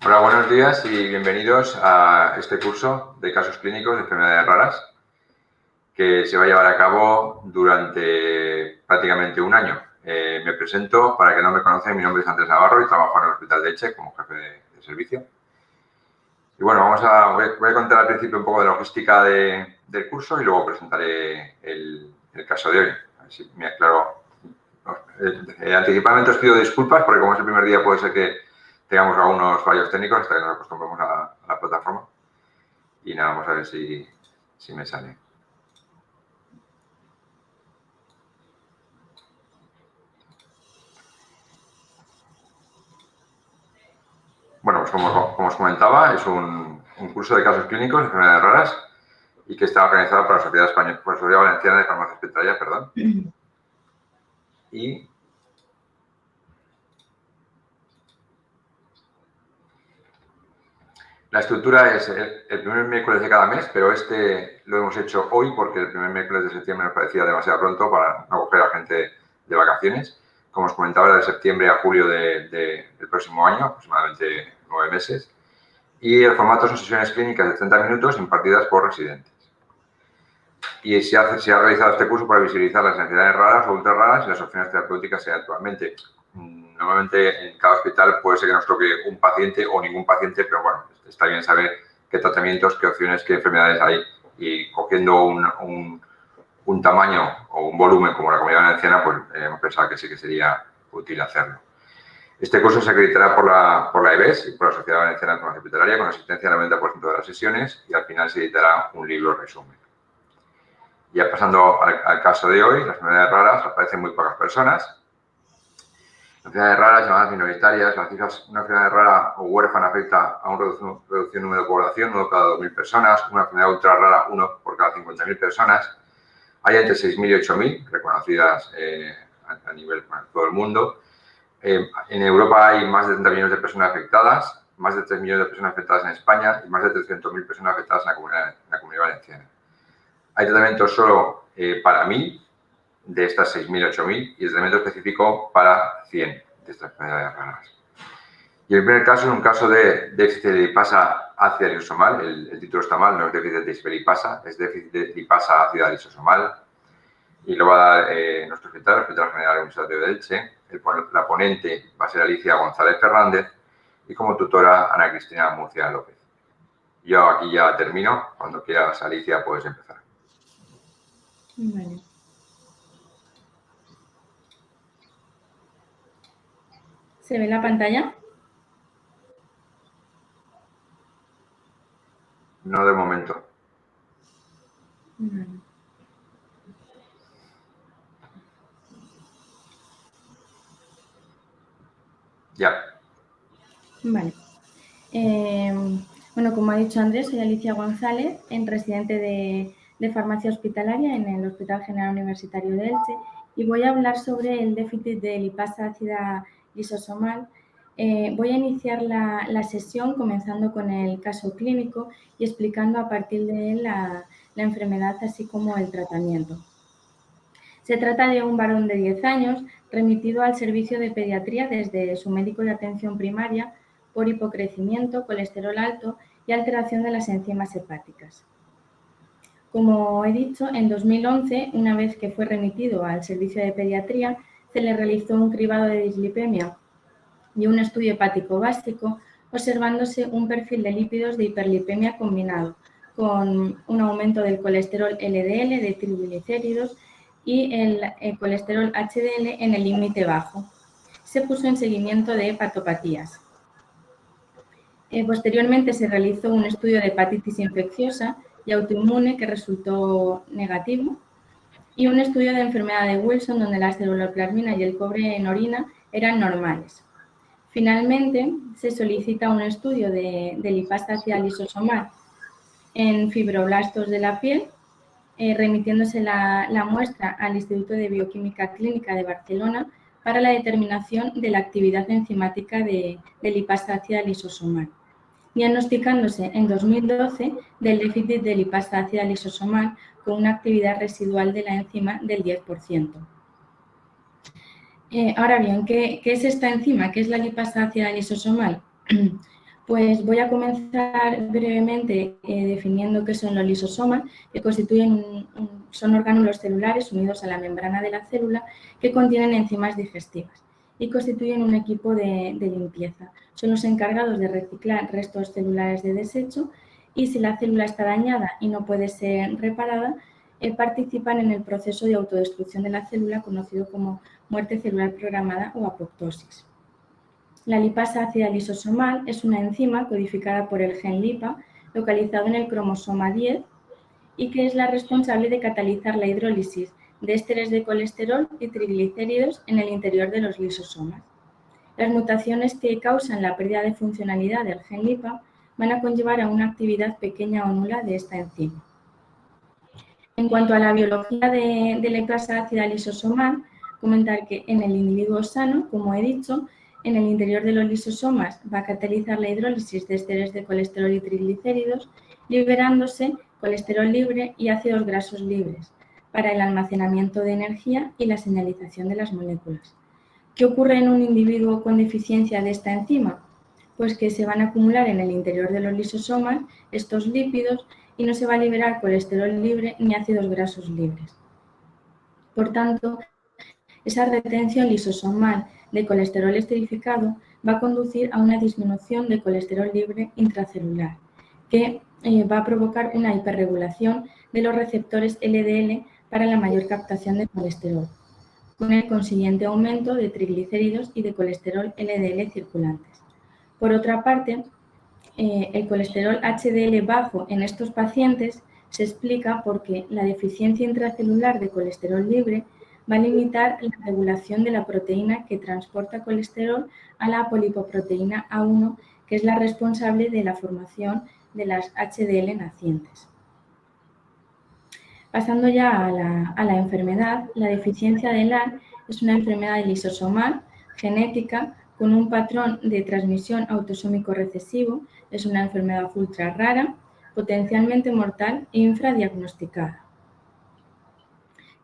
Hola, buenos días y bienvenidos a este curso de casos clínicos de enfermedades raras que se va a llevar a cabo durante prácticamente un año. Me presento, para que no me conocen, mi nombre es Andrés Navarro y trabajo en el Hospital de Elche como jefe de servicio. Y bueno, voy a contar al principio un poco de la logística del curso y luego presentaré el caso de hoy. A ver si me aclaro. Anticipadamente os pido disculpas porque como es el primer día puede ser que tengamos algunos fallos técnicos hasta que nos acostumbremos a la plataforma. Y nada, vamos a ver si me sale. Bueno, pues como os comentaba, es un curso de casos clínicos de enfermedades raras y que está organizado por la Sociedad Española, por la Sociedad Valenciana de Farmacia Hospitalaria, perdón. Y la estructura es el primer miércoles de cada mes, pero este lo hemos hecho hoy porque el primer miércoles de septiembre nos parecía demasiado pronto para no coger a gente de vacaciones. Como os comentaba, de septiembre a julio del próximo año, aproximadamente 9 meses. Y el formato son sesiones clínicas de 30 minutos impartidas por residentes. Y se ha realizado este curso para visibilizar las necesidades raras o ultra raras y las opciones terapéuticas que hay actualmente. Normalmente en cada hospital puede ser que nos toque un paciente o ningún paciente, pero bueno, está bien saber qué tratamientos, qué opciones, qué enfermedades hay y cogiendo un tamaño o un volumen como la Comunidad Valenciana, pues hemos pensado que sí que sería útil hacerlo. Este curso se acreditará por la EBES y por la Sociedad Valenciana de Farmacia Hospitalaria con asistencia del 90% de las sesiones y al final se editará un libro resumen. Ya pasando al caso de hoy, las enfermedades raras aparecen muy pocas personas. Las enfermedades raras, llamadas minoritarias, una enfermedad rara o huérfana afecta a un reducido número de población, uno cada 2.000 personas, una enfermedad ultra rara, uno por cada 50.000 personas. Hay entre 6.000 y 8.000 reconocidas a nivel de todo el mundo. En Europa hay más de 30 millones de personas afectadas, más de 3 millones de personas afectadas en España y más de 300.000 personas afectadas en la Comunidad Valenciana. Hay tratamiento solo para 1.000 de estas 6.000, 8.000 y el tratamiento específico para 100 de estas enfermedades raras. Y el primer caso es un caso de déficit de lipasa ácida lisosomal. El título está mal, no es déficit de hiperlipasa, es déficit de lipasa ácida lisosomal. Y lo va a dar nuestro hospital, el Hospital General Universitario de Elche. La ponente va a ser Alicia González Fernández y como tutora Ana Cristina Murcia López. Yo aquí ya termino. Cuando quieras, Alicia, puedes empezar. Vale. ¿Se ve la pantalla? No de momento. Vale. Ya. Vale. Bueno, como ha dicho Andrés, soy Alicia González, residente de farmacia hospitalaria en el Hospital General Universitario de Elche y voy a hablar sobre el déficit de lipasa ácida lisosomal. Voy a iniciar la sesión comenzando con el caso clínico y explicando a partir de él la enfermedad así como el tratamiento. Se trata de un varón de 10 años remitido al servicio de pediatría desde su médico de atención primaria por hipocrecimiento, colesterol alto y alteración de las enzimas hepáticas. Como he dicho, en 2011, una vez que fue remitido al servicio de pediatría, se le realizó un cribado de dislipemia y un estudio hepático básico, observándose un perfil de lípidos de hiperlipemia combinado, con un aumento del colesterol LDL, de triglicéridos y el colesterol HDL en el límite bajo. Se puso en seguimiento de hepatopatías. Posteriormente se realizó un estudio de hepatitis infecciosa y autoinmune que resultó negativo y un estudio de enfermedad de Wilson donde la ceruloplasmina y el cobre en orina eran normales. Finalmente, se solicita un estudio de lipasa ácida lisosomal en fibroblastos de la piel, remitiéndose la muestra al Instituto de Bioquímica Clínica de Barcelona para la determinación de la actividad enzimática de lipasa ácida lisosomal, diagnosticándose en 2012 del déficit de lipasa ácida lisosomal con una actividad residual de la enzima del 10%. Ahora bien, ¿qué es esta enzima? ¿Qué es la lipasa ácida lisosomal? Pues voy a comenzar brevemente definiendo qué son los lisosomas, que constituyen son orgánulos celulares unidos a la membrana de la célula que contienen enzimas digestivas y constituyen un equipo de limpieza. Son los encargados de reciclar restos celulares de desecho y si la célula está dañada y no puede ser reparada, participan en el proceso de autodestrucción de la célula conocido como muerte celular programada o apoptosis. La lipasa ácida lisosomal es una enzima codificada por el gen LIPA, localizado en el cromosoma 10, y que es la responsable de catalizar la hidrólisis de ésteres de colesterol y triglicéridos en el interior de los lisosomas. Las mutaciones que causan la pérdida de funcionalidad del gen LIPA van a conllevar a una actividad pequeña o nula de esta enzima. En cuanto a la biología de la lipasa ácida lisosomal, comentar que en el individuo sano, como he dicho, en el interior de los lisosomas va a catalizar la hidrólisis de ésteres de colesterol y triglicéridos, liberándose colesterol libre y ácidos grasos libres para el almacenamiento de energía y la señalización de las moléculas. ¿Qué ocurre en un individuo con deficiencia de esta enzima? Pues que se van a acumular en el interior de los lisosomas estos lípidos y no se va a liberar colesterol libre ni ácidos grasos libres. Por tanto, esa retención lisosomal de colesterol esterificado va a conducir a una disminución de colesterol libre intracelular, que va a provocar una hiperregulación de los receptores LDL para la mayor captación de colesterol, con el consiguiente aumento de triglicéridos y de colesterol LDL circulantes. Por otra parte, el colesterol HDL bajo en estos pacientes se explica porque la deficiencia intracelular de colesterol libre va a limitar la regulación de la proteína que transporta colesterol a la apolipoproteína A1, que es la responsable de la formación de las HDL nacientes. Pasando ya a la enfermedad, la deficiencia de LAN es una enfermedad lisosomal genética con un patrón de transmisión autosómico recesivo, es una enfermedad ultra rara, potencialmente mortal e infradiagnosticada.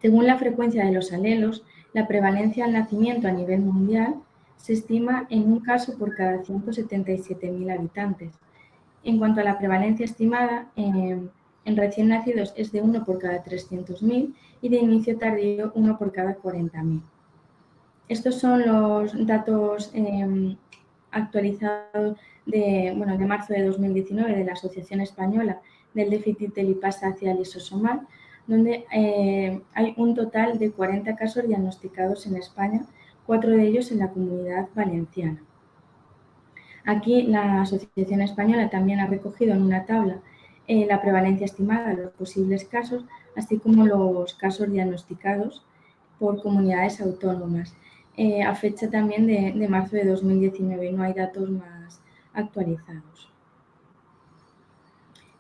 Según la frecuencia de los alelos, la prevalencia al nacimiento a nivel mundial se estima en un caso por cada 177.000 habitantes. En cuanto a la prevalencia estimada, en recién nacidos es de 1 por cada 300.000 y de inicio tardío 1 por cada 40.000. Estos son los datos actualizados de marzo de 2019 de la Asociación Española del Déficit de Lipasa Ácida Lisosomal, donde hay un total de 40 casos diagnosticados en España, 4 de ellos en la Comunidad Valenciana. Aquí la Asociación Española también ha recogido en una tabla la prevalencia estimada de los posibles casos, así como los casos diagnosticados por comunidades autónomas. A fecha también de marzo de 2019, no hay datos más actualizados.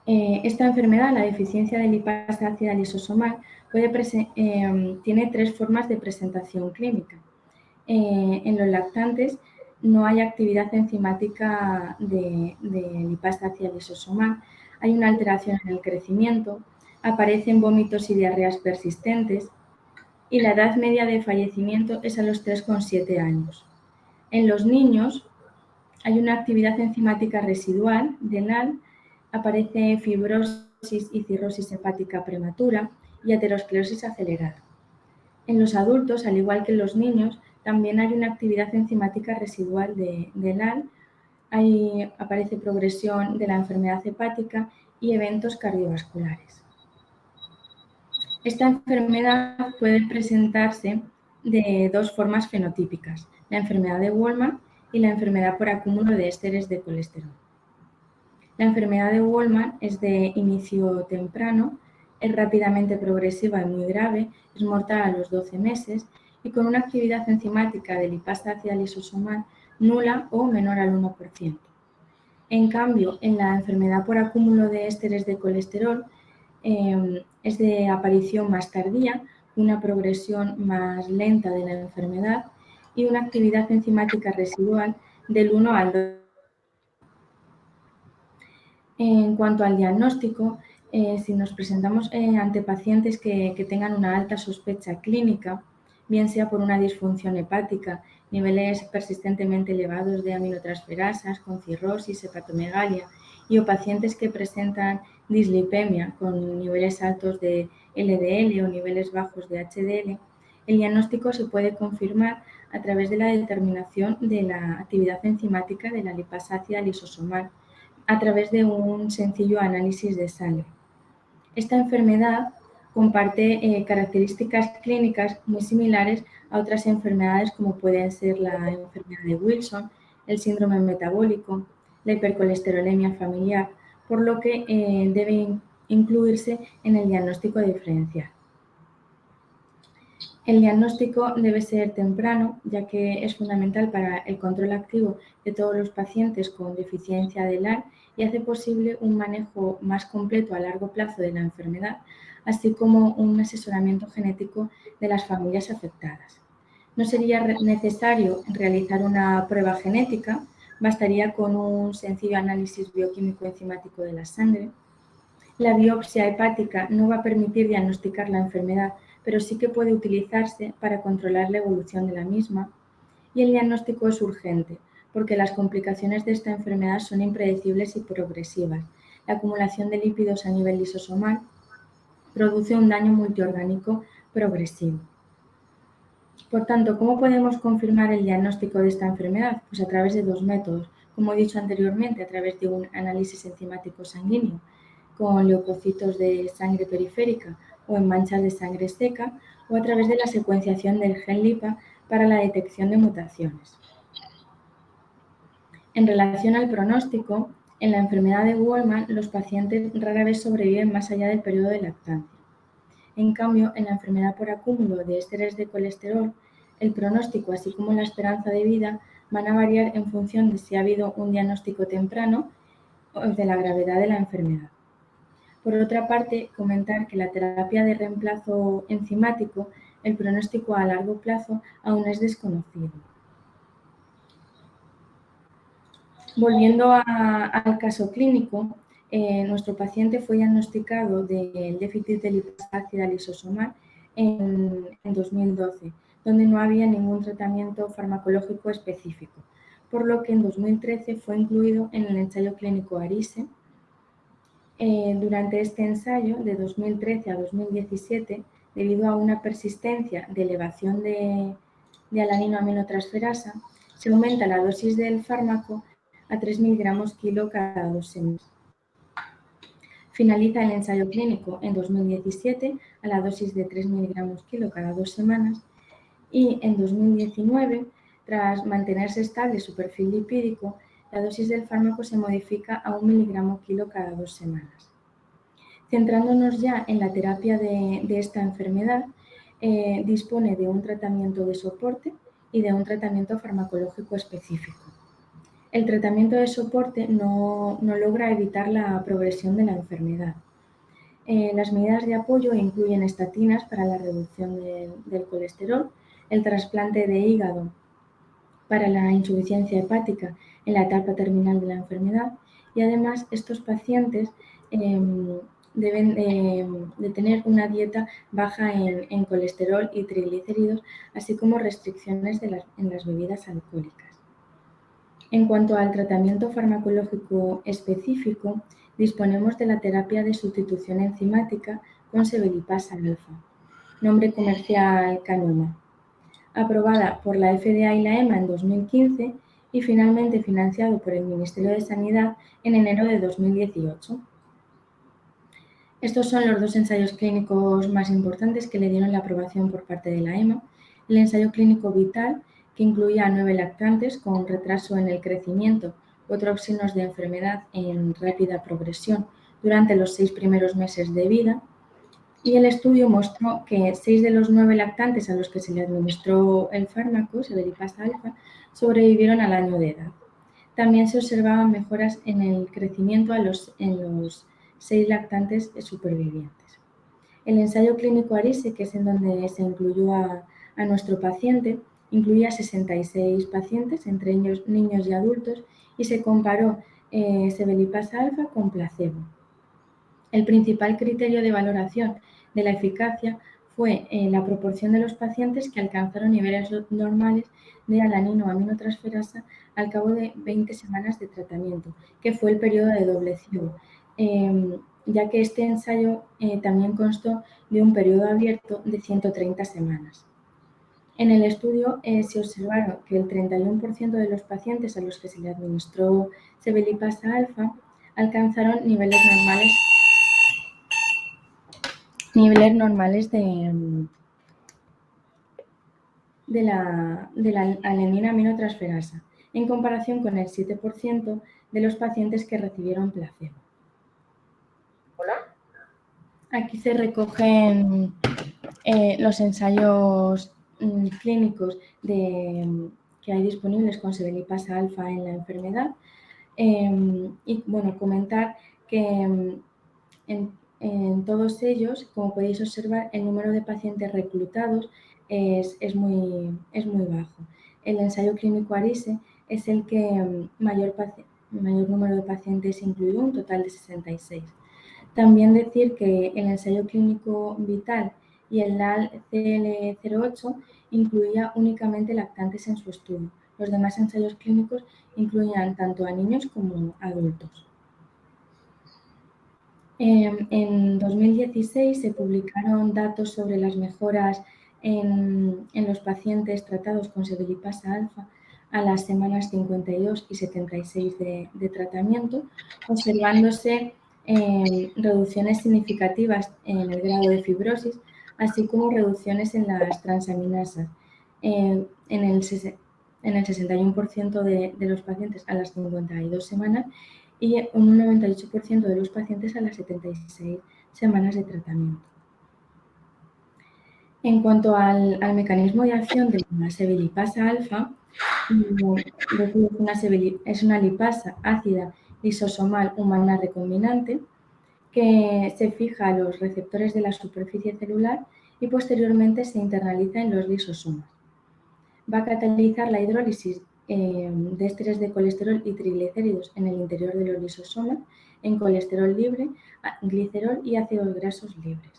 Esta enfermedad, la deficiencia de lipasa ácida lisosomal, tiene 3 formas de presentación clínica. En los lactantes no hay actividad enzimática de lipasa ácida lisosomal, hay una alteración en el crecimiento, aparecen vómitos y diarreas persistentes y la edad media de fallecimiento es a los 3,7 años. En los niños hay una actividad enzimática residual de LAL, aparece fibrosis y cirrosis hepática prematura y aterosclerosis acelerada. En los adultos, al igual que en los niños, también hay una actividad enzimática residual de LAL, aparece progresión de la enfermedad hepática y eventos cardiovasculares. Esta enfermedad puede presentarse de 2 formas fenotípicas, la enfermedad de Wolman y la enfermedad por acúmulo de ésteres de colesterol. La enfermedad de Wolman es de inicio temprano, es rápidamente progresiva y muy grave, es mortal a los 12 meses y con una actividad enzimática de lipasa ácida lisosomal nula o menor al 1%. En cambio, en la enfermedad por acúmulo de ésteres de colesterol es de aparición más tardía, una progresión más lenta de la enfermedad y una actividad enzimática residual del 1 al 2%. En cuanto al diagnóstico, si nos presentamos ante pacientes que tengan una alta sospecha clínica, bien sea por una disfunción hepática niveles persistentemente elevados de aminotransferasas con cirrosis, hepatomegalia o pacientes que presentan dislipemia con niveles altos de LDL o niveles bajos de HDL, el diagnóstico se puede confirmar a través de la determinación de la actividad enzimática de la lipasa ácida lisosomal a través de un sencillo análisis de sangre. Esta enfermedad comparte características clínicas muy similares a otras enfermedades como pueden ser la enfermedad de Wilson, el síndrome metabólico, la hipercolesterolemia familiar, por lo que debe incluirse en el diagnóstico diferencial. El diagnóstico debe ser temprano, ya que es fundamental para el control activo de todos los pacientes con deficiencia de LAR y hace posible un manejo más completo a largo plazo de la enfermedad, así como un asesoramiento genético de las familias afectadas. No sería necesario realizar una prueba genética, bastaría con un sencillo análisis bioquímico enzimático de la sangre. La biopsia hepática no va a permitir diagnosticar la enfermedad, pero sí que puede utilizarse para controlar la evolución de la misma, y el diagnóstico es urgente, porque las complicaciones de esta enfermedad son impredecibles y progresivas. La acumulación de lípidos a nivel lisosomal produce un daño multiorgánico progresivo. Por tanto, ¿cómo podemos confirmar el diagnóstico de esta enfermedad? Pues a través de dos métodos. Como he dicho anteriormente, a través de un análisis enzimático sanguíneo con leucocitos de sangre periférica o en manchas de sangre seca, o a través de la secuenciación del gen LIPA para la detección de mutaciones. En relación al pronóstico, en la enfermedad de Wolman, los pacientes rara vez sobreviven más allá del periodo de lactancia. En cambio, en la enfermedad por acúmulo de ésteres de colesterol, el pronóstico, así como la esperanza de vida, van a variar en función de si ha habido un diagnóstico temprano o de la gravedad de la enfermedad. Por otra parte, comentar que la terapia de reemplazo enzimático, el pronóstico a largo plazo aún es desconocido. Volviendo al caso clínico, nuestro paciente fue diagnosticado del déficit de lipasa ácida lisosomal en 2012, donde no había ningún tratamiento farmacológico específico, por lo que en 2013 fue incluido en el ensayo clínico ARISE. Durante este ensayo, de 2013 a 2017, debido a una persistencia de elevación de alaninoaminotransferasa, se aumenta la dosis del fármaco a 3 miligramos kilo cada 2 semanas. Finaliza el ensayo clínico en 2017 a la dosis de 3 miligramos kilo cada 2 semanas y en 2019, tras mantenerse estable su perfil lipídico, la dosis del fármaco se modifica a 1 miligramo kilo cada 2 semanas. Centrándonos ya en la terapia de esta enfermedad, dispone de un tratamiento de soporte y de un tratamiento farmacológico específico. El tratamiento de soporte no logra evitar la progresión de la enfermedad. Las medidas de apoyo incluyen estatinas para la reducción del colesterol, el trasplante de hígado para la insuficiencia hepática en la etapa terminal de la enfermedad, y además estos pacientes deben de tener una dieta baja en colesterol y triglicéridos, así como restricciones en las bebidas alcohólicas. En cuanto al tratamiento farmacológico específico, disponemos de la terapia de sustitución enzimática con sebelipasa alfa, nombre comercial Canuma, aprobada por la FDA y la EMA en 2015 y finalmente financiado por el Ministerio de Sanidad en enero de 2018. Estos son los dos ensayos clínicos más importantes que le dieron la aprobación por parte de la EMA. El ensayo clínico Vital, que incluía a 9 lactantes con retraso en el crecimiento u otros signos de enfermedad en rápida progresión durante los 6 primeros meses de vida. Y el estudio mostró que 6 de los 9 lactantes a los que se le administró el fármaco, sebelipasa alfa, sobrevivieron al año de edad. También se observaban mejoras en el crecimiento en los 6 lactantes supervivientes. El ensayo clínico ARISE, que es en donde se incluyó a nuestro paciente, incluía 66 pacientes, entre ellos niños y adultos, y se comparó sebelipasa alfa con placebo. El principal criterio de valoración de la eficacia fue la proporción de los pacientes que alcanzaron niveles normales de alanino aminotransferasa al cabo de 20 semanas de tratamiento, que fue el periodo de doble ciego, ya que este ensayo también constó de un periodo abierto de 130 semanas. En el estudio se observaron que el 31% de los pacientes a los que se le administró sebelipasa alfa alcanzaron niveles normales de la alanina aminotransferasa, en comparación con el 7% de los pacientes que recibieron placebo. Aquí se recogen los ensayos clínicos que hay disponibles con sebelipasa alfa en la enfermedad. Y bueno, comentar que en todos ellos, como podéis observar, el número de pacientes reclutados es muy bajo. El ensayo clínico ARISE es el que mayor número de pacientes incluyó, un total de 66. También decir que el ensayo clínico vital y el LAL-CL08 incluía únicamente lactantes en su estudio. Los demás ensayos clínicos incluían tanto a niños como a adultos. En 2016 se publicaron datos sobre las mejoras en los pacientes tratados con sebelipasa alfa a las semanas 52 y 76 de tratamiento, observándose reducciones significativas en el grado de fibrosis, así como reducciones en las transaminasas. En el 61% de los pacientes a las 52 semanas y un 98% de los pacientes a las 76 semanas de tratamiento. En cuanto al mecanismo de acción de la sebelipasa alfa, es una lipasa ácida lisosomal humana recombinante que se fija a los receptores de la superficie celular y posteriormente se internaliza en los lisosomas. Va a catalizar la hidrólisis de ésteres de colesterol y triglicéridos en el interior de los lisosomas en colesterol libre, glicerol y ácidos grasos libres.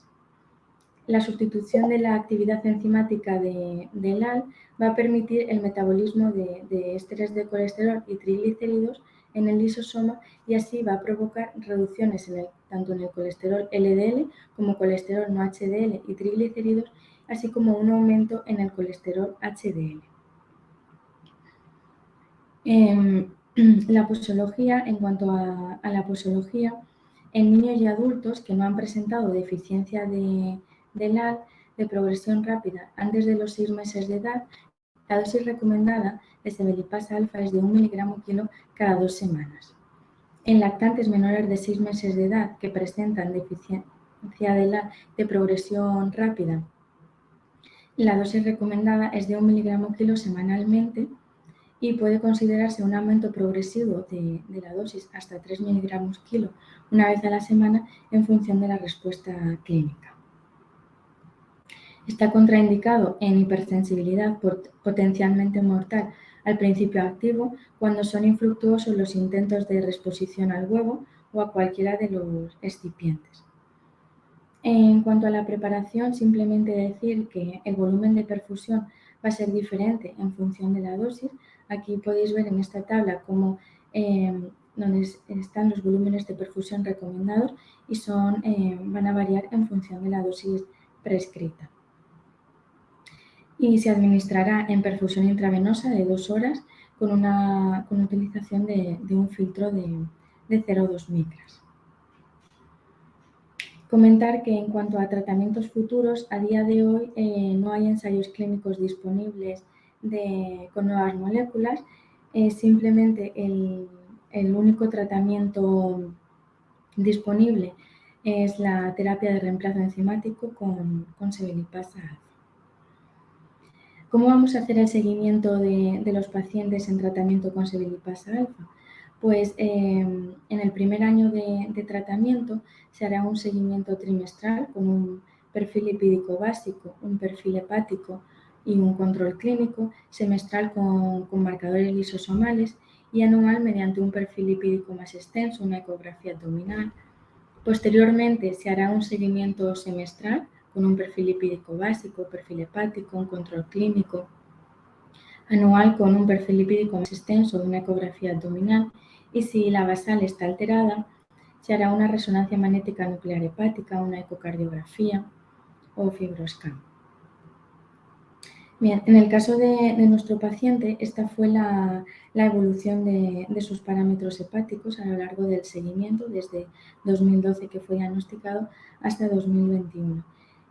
La sustitución de la actividad enzimática del LAL va a permitir el metabolismo de ésteres de colesterol y triglicéridos en el lisosoma y así va a provocar reducciones tanto en el colesterol LDL como colesterol no HDL y triglicéridos, así como un aumento en el colesterol HDL. La posología, en cuanto a la posología, en niños y adultos que no han presentado deficiencia de LAL de progresión rápida antes de los 6 meses de edad, la dosis recomendada de sebelipasa alfa es de 1 mg/kg cada 2 semanas. En lactantes menores de 6 meses de edad que presentan deficiencia de LAL de progresión rápida, la dosis recomendada es de 1 mg/kg semanalmente y puede considerarse un aumento progresivo de la dosis hasta 3 mg/kg una vez a la semana en función de la respuesta clínica. Está contraindicado en hipersensibilidad potencialmente mortal al principio activo cuando son infructuosos los intentos de reexposición al huevo o a cualquiera de los excipientes. En cuanto a la preparación, simplemente decir que el volumen de perfusión va a ser diferente en función de la dosis. Aquí podéis ver en esta tabla cómo donde están los volúmenes de perfusión recomendados y van a variar en función de la dosis prescrita. Y se administrará en perfusión intravenosa de 2 horas con utilización de un filtro de 0,2 micras. Comentar que en cuanto a tratamientos futuros, a día de hoy no hay ensayos clínicos disponibles con nuevas moléculas, simplemente el único tratamiento disponible es la terapia de reemplazo enzimático con sebelipasa alfa. ¿Cómo vamos a hacer el seguimiento de los pacientes en tratamiento con sebelipasa alfa? Pues en el primer año de tratamiento se hará un seguimiento trimestral con un perfil lipídico básico, un perfil hepático y un control clínico, semestral con marcadores lisosomales y anual mediante un perfil lipídico más extenso, una ecografía abdominal. Posteriormente se hará un seguimiento semestral con un perfil lipídico básico, perfil hepático, un control clínico anual con un perfil lipídico más extenso de una ecografía abdominal, y si la basal está alterada, se hará una resonancia magnética nuclear hepática, una ecocardiografía o fibroscan. Bien, en el caso de nuestro paciente, esta fue la evolución de sus parámetros hepáticos a lo largo del seguimiento, desde 2012 que fue diagnosticado hasta 2021.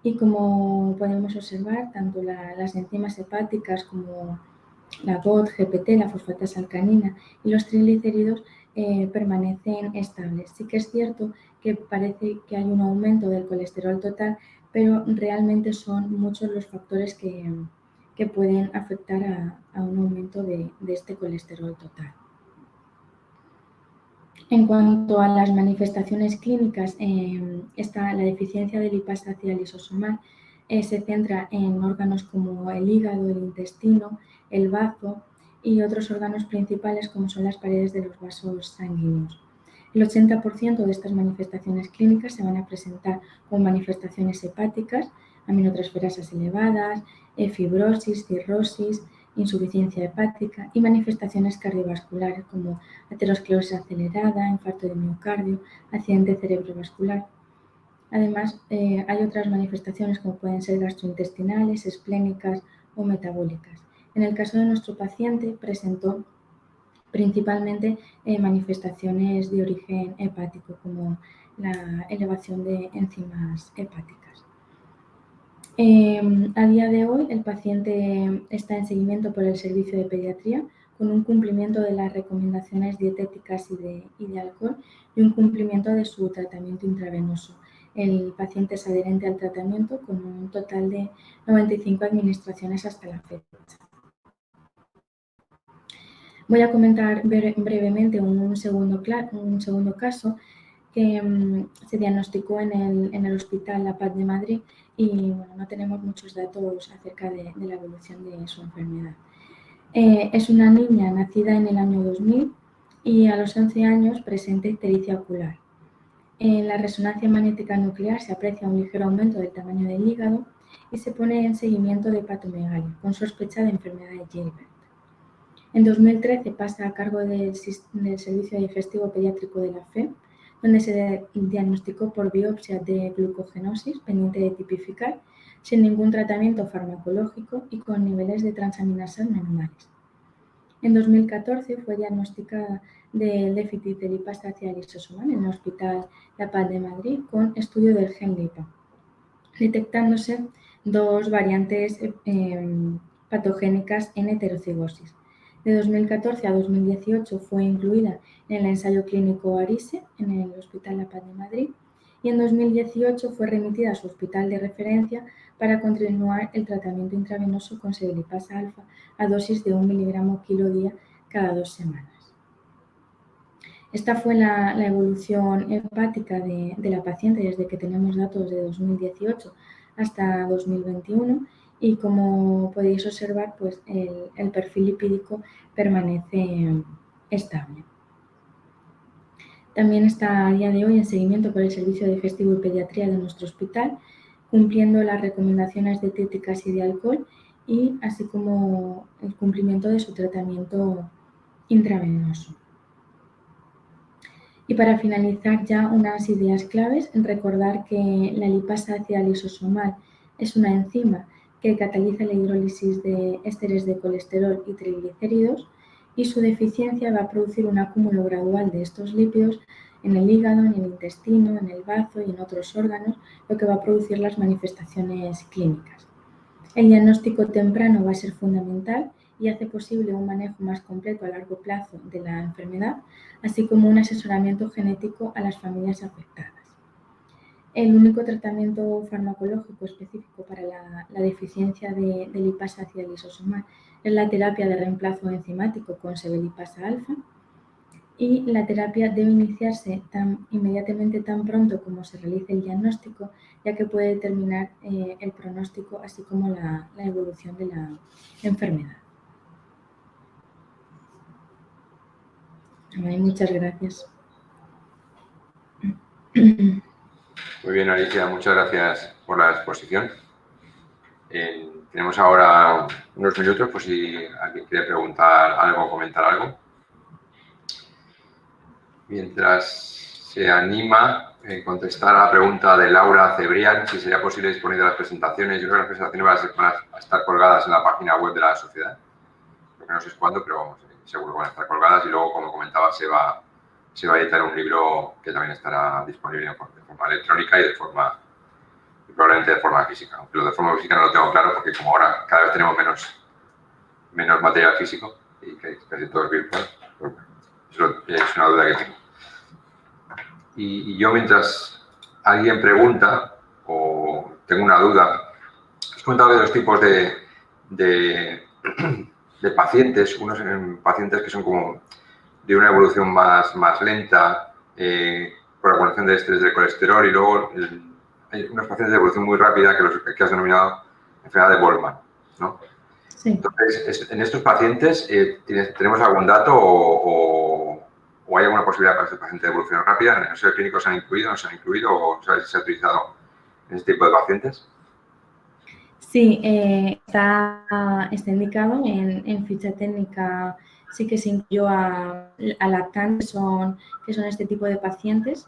Y como podemos observar, tanto las enzimas hepáticas como la GOT, GPT, la fosfatasa alcanina y los triglicéridos permanecen estables. Sí que es cierto que parece que hay un aumento del colesterol total, pero realmente son muchos los factores que pueden afectar a un aumento de este colesterol total. En cuanto a las manifestaciones clínicas, la deficiencia de lipasa ácida lisosomal se centra en órganos como el hígado, el intestino, el bazo y otros órganos principales como son las paredes de los vasos sanguíneos. El 80% de estas manifestaciones clínicas se van a presentar con manifestaciones hepáticas, aminotransferasas elevadas, fibrosis, cirrosis, insuficiencia hepática y manifestaciones cardiovasculares como aterosclerosis acelerada, infarto de miocardio, accidente cerebrovascular. Además, hay otras manifestaciones como pueden ser gastrointestinales, esplénicas o metabólicas. En el caso de nuestro paciente, presentó principalmente manifestaciones de origen hepático, como la elevación de enzimas hepáticas. A día de hoy, el paciente está en seguimiento por el servicio de pediatría con un cumplimiento de las recomendaciones dietéticas y de alcohol y un cumplimiento de su tratamiento intravenoso. El paciente es adherente al tratamiento con un total de 95 administraciones hasta la fecha. Voy a comentar brevemente un segundo caso que se diagnosticó en el Hospital La Paz de Madrid y bueno, no tenemos muchos datos acerca de la evolución de su enfermedad. Es una niña nacida en el año 2000 y a los 11 años presenta ictericia ocular. En la resonancia magnética nuclear se aprecia un ligero aumento del tamaño del hígado y se pone en seguimiento de hepatomegalia con sospecha de enfermedad de Gilbert. En 2013 pasa a cargo del Servicio Digestivo Pediátrico de la FE, donde se diagnosticó por biopsia de glucogenosis pendiente de tipificar, sin ningún tratamiento farmacológico y con niveles de transaminasas normales. En 2014 fue diagnosticada del déficit de lipasa ácida lisosomal en el Hospital La Paz de Madrid con estudio del gen LIPA, detectándose dos variantes patogénicas en heterocigosis. De 2014 a 2018 fue incluida en el ensayo clínico ARISE en el Hospital La Paz de Madrid y en 2018 fue remitida a su hospital de referencia para continuar el tratamiento intravenoso con sebelipasa alfa a dosis de 1 miligramo kilo día cada 2 semanas. Esta fue la evolución hepática de la paciente desde que tenemos datos de 2018 hasta 2021 y como podéis observar, pues el perfil lipídico permanece estable. También está a día de hoy en seguimiento por el Servicio Digestivo y Pediatría de nuestro hospital, cumpliendo las recomendaciones dietéticas y de alcohol y así como el cumplimiento de su tratamiento intravenoso. Y para finalizar ya unas ideas claves, recordar que la lipasa ácida lisosomal es una enzima que cataliza la hidrólisis de ésteres de colesterol y triglicéridos y su deficiencia va a producir un acúmulo gradual de estos lípidos en el hígado, en el intestino, en el bazo y en otros órganos, lo que va a producir las manifestaciones clínicas. El diagnóstico temprano va a ser fundamental y hace posible un manejo más completo a largo plazo de la enfermedad, así como un asesoramiento genético a las familias afectadas. El único tratamiento farmacológico específico para la deficiencia de lipasa ácida lisosomal es la terapia de reemplazo enzimático con sebelipasa alfa y la terapia debe iniciarse inmediatamente tan pronto como se realice el diagnóstico, ya que puede determinar el pronóstico así como la evolución de la enfermedad. Muchas gracias. Muy bien, Alicia, muchas gracias por la exposición. Tenemos ahora unos minutos, por si alguien quiere preguntar algo o comentar algo. Mientras se anima a contestar a la pregunta de Laura Cebrián, si sería posible disponer de las presentaciones. Yo creo que las presentaciones van a estar colgadas en la página web de la sociedad. Creo que no sé cuándo, pero vamos, seguro que van a estar colgadas y luego, como comentaba, se va a editar un libro que también estará disponible de forma electrónica y probablemente de forma física. Aunque lo de forma física no lo tengo claro porque como ahora cada vez tenemos menos material físico y que casi todo es virtual, pues, es una duda que tengo. Y yo, mientras alguien pregunta o tengo una duda, os comentaba de los tipos de pacientes, unos pacientes que son como de una evolución más lenta por la evolución de estrés del colesterol, y luego hay unos pacientes de evolución muy rápida que has denominado enfermedad de Volkmann, ¿no? Sí. Entonces, en estos pacientes, ¿tenemos algún dato o hay alguna posibilidad para este paciente de evolución rápida? ¿En el ensayo clínico se han incluido, no se han incluido, o sabes si se ha utilizado en este tipo de pacientes? Sí, está indicado en ficha técnica, sí que se incluyó a lactantes, que son este tipo de pacientes,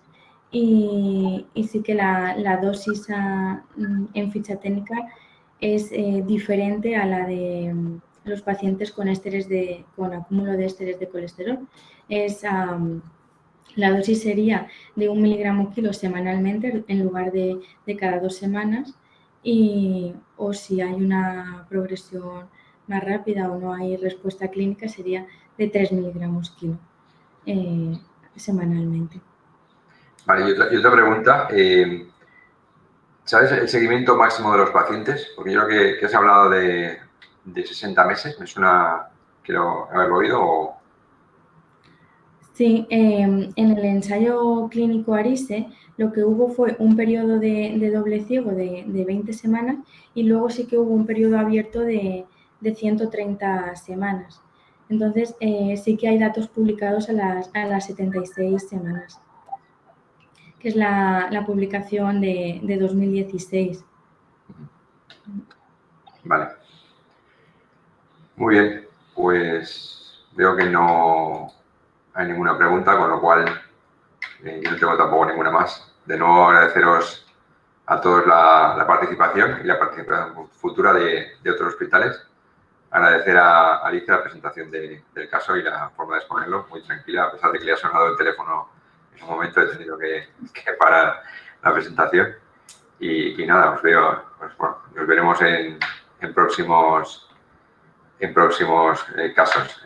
y sí que la dosis en ficha técnica es diferente a la de los pacientes con acúmulo de ésteres de colesterol. La dosis sería de 1 miligramo kilo semanalmente en lugar de cada 2 semanas, o si hay una progresión más rápida o no hay respuesta clínica, sería de 3 miligramos kilo semanalmente. Vale, y otra pregunta. ¿Sabes el seguimiento máximo de los pacientes? Porque yo creo que has hablado de 60 meses. Me suena, quiero haberlo oído. Sí, en el ensayo clínico ARISE lo que hubo fue un periodo de doble ciego de 20 semanas y luego sí que hubo un periodo abierto de 130 semanas. Entonces, sí que hay datos publicados a las 76 semanas, que es la publicación de 2016. Vale. Muy bien, pues veo que no hay ninguna pregunta, con lo cual yo no tengo tampoco ninguna más. De nuevo, agradeceros a todos la participación y la participación futura de otros hospitales. Agradecer a Alicia la presentación del caso y la forma de exponerlo, muy tranquila, a pesar de que le ha sonado el teléfono en un momento, he tenido que parar la presentación. Y nada, os veo, pues, bueno, nos veremos en próximos casos.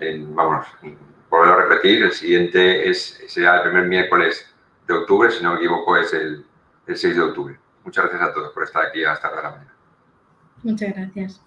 Volver a repetir, el siguiente será el primer miércoles de octubre, si no me equivoco, es el 6 de octubre. Muchas gracias a todos por estar aquí hasta la mañana. Muchas gracias.